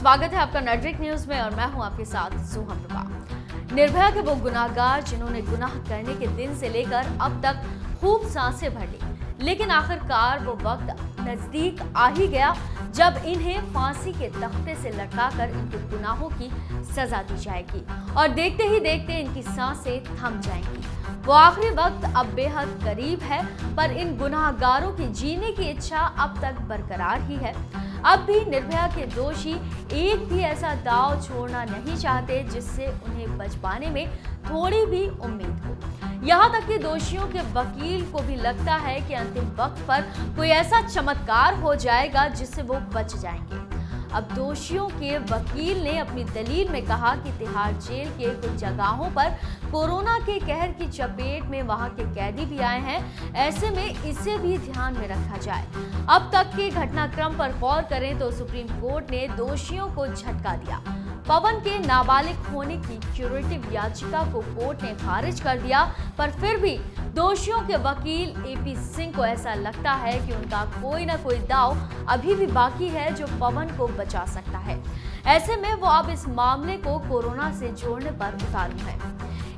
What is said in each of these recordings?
स्वागत है आपका नेटरिक न्यूज में और मैं हूं आपके साथ सोहम प्रभा। निर्भया के वो गुनाहगार जिन्होंने गुनाह करने के दिन से लेकर अब तक खूब सांसें भर ली, लेकिन आखिरकार वो वक्त नजदीक आ ही गया जब इन्हें फांसी के तख्ते से लटकाकर इनके गुनाहों की सजा दी जाएगी और देखते ही देखते इनकी सांसें थम जाएंगी। वो आखिरी वक्त अब बेहद करीब है, पर इन गुनाहगारों की जीने की इच्छा अब तक बरकरार ही है। अब भी निर्भया के दोषी एक भी ऐसा दांव छोड़ना नहीं चाहते जिससे उन्हें बच पाने में थोड़ी भी उम्मीद हो। यहाँ तक कि दोषियों के वकील को भी लगता है कि अंतिम वक्त पर कोई ऐसा चमत्कार हो जाएगा जिससे वो बच जाएंगे। अब दोषियों के वकील ने अपनी दलील में कहा कि तिहाड़ जेल के कुछ जगहों पर कोरोना के कहर की चपेट में वहां के कैदी भी आए हैं, ऐसे में इसे भी ध्यान में रखा जाए। अब तक के घटनाक्रम पर गौर करें तो सुप्रीम कोर्ट ने दोषियों को झटका दिया। पवन के नाबालिग होने की क्यूरेटिव याचिका को कोर्ट ने खारिज कर दिया, पर फिर भी दोषियों के वकील एपी सिंह को ऐसा लगता है कि उनका कोई ना कोई दांव अभी भी बाकी है जो पवन को बचा सकता है। ऐसे में वो अब इस मामले को कोरोना से जोड़ने पर उतारू है।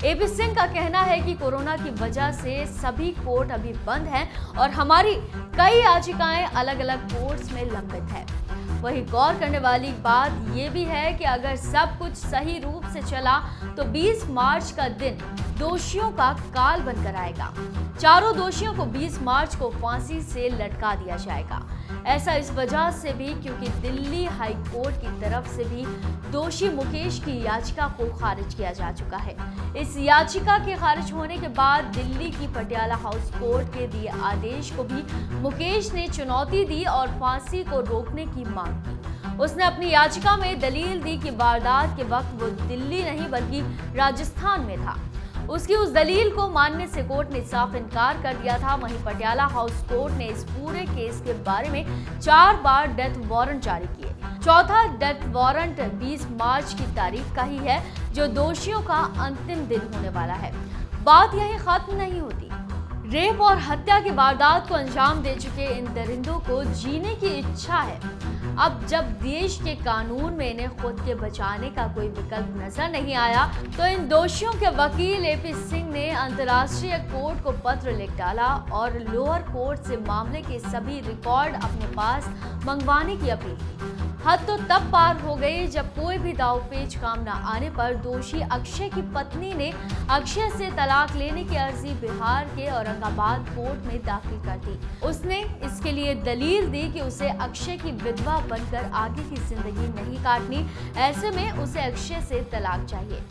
एपी सिंह का कहना है कि कोरोना की वजह से सभी कोर्ट अभी बंद हैं और हमारी कई याचिकाएं अलग अलग कोर्ट्स में लंबित है। वही गौर करने वाली बात ये भी है कि अगर सब कुछ सही रूप से चला तो 20 मार्च का दिन दोषियों का काल बनकर आएगा। चारों दोषियों को 20 मार्च को फांसी से लटका दिया जाएगा। ऐसा इस वजह से भी क्योंकि दिल्ली हाई कोर्ट की तरफ से भी दोषी मुकेश की याचिका को खारिज किया जा चुका है। इस याचिका के खारिज होने के बाद दिल्ली की पटियाला हाउस कोर्ट के दिए आदेश को भी मुकेश ने चुनौती दी और फांसी को रोकने की मांग की। उसने अपनी याचिका में दलील दी कि वारदात के वक्त वो दिल्ली नहीं बल्कि राजस्थान में था। उसकी उस दलील को मानने से कोर्ट ने साफ इनकार कर दिया था। वहीं पटियाला हाउस कोर्ट ने इस पूरे केस के बारे में 4 बार डेथ वारंट जारी किए। चौथा डेथ वारंट 20 मार्च की तारीख का ही है, जो दोषियों का अंतिम दिन होने वाला है। बात यही खत्म नहीं होती। रेप और हत्या की वारदात को अंजाम दे चुके इन दरिंदों को जीने की इच्छा है। अब जब देश के कानून में इन्हें खुद के बचाने का कोई विकल्प नजर नहीं आया, तो इन दोषियों के वकील एपी सिंह ने अंतर्राष्ट्रीय कोर्ट को पत्र लिख डाला और लोअर कोर्ट से मामले के सभी रिकॉर्ड अपने पास मंगवाने की अपील की। हद तो तब पार हो गई जब कोई भी दावपेच काम न आने पर दोषी अक्षय की पत्नी ने अक्षय से तलाक लेने की अर्जी बिहार के औरंगाबाद कोर्ट में दाखिल कर दी। उसने इसके लिए दलील दी कि उसे अक्षय की विधवा बनकर आगे की जिंदगी नहीं काटनी, ऐसे में उसे अक्षय से तलाक चाहिए।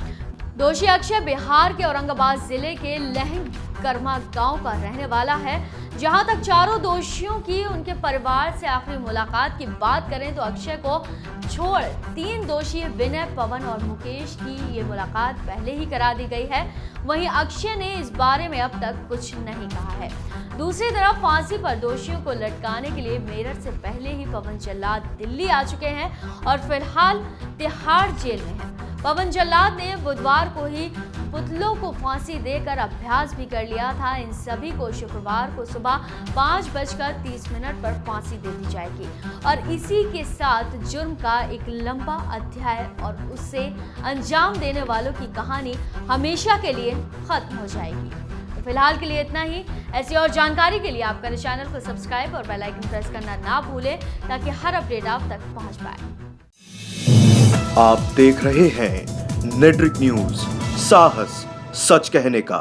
दोषी अक्षय बिहार के औरंगाबाद जिले के लहंगकरमा गांव का रहने वाला है। जहां तक चारों दोषियों की उनके परिवार से आखिरी मुलाकात की बात करें तो अक्षय को छोड़ 3 दोषी विनय, पवन और मुकेश की ये मुलाकात पहले ही करा दी गई है। वहीं अक्षय ने इस बारे में अब तक कुछ नहीं कहा है। दूसरी तरफ फांसी पर दोषियों को लटकाने के लिए मेरठ से पहले ही पवन जल्लाद दिल्ली आ चुके हैं और फिलहाल तिहाड़ जेल में है। पवन जल्लाद ने बुधवार को ही पुतलों को फांसी देकर अभ्यास भी कर लिया था। इन सभी को शुक्रवार को सुबह 5:30 पर फांसी दे दी जाएगी और इसी के साथ जुर्म का एक लंबा अध्याय और उससे अंजाम देने वालों की कहानी हमेशा के लिए खत्म हो जाएगी। तो फिलहाल के लिए इतना ही। ऐसी और जानकारी के लिए आप मेरे चैनल को सब्सक्राइब और बेल आइकन प्रेस करना ना भूलें ताकि हर अपडेट आप तक पहुंच पाए। आप देख रहे हैं नेटरिक न्यूज, साहस सच कहने का।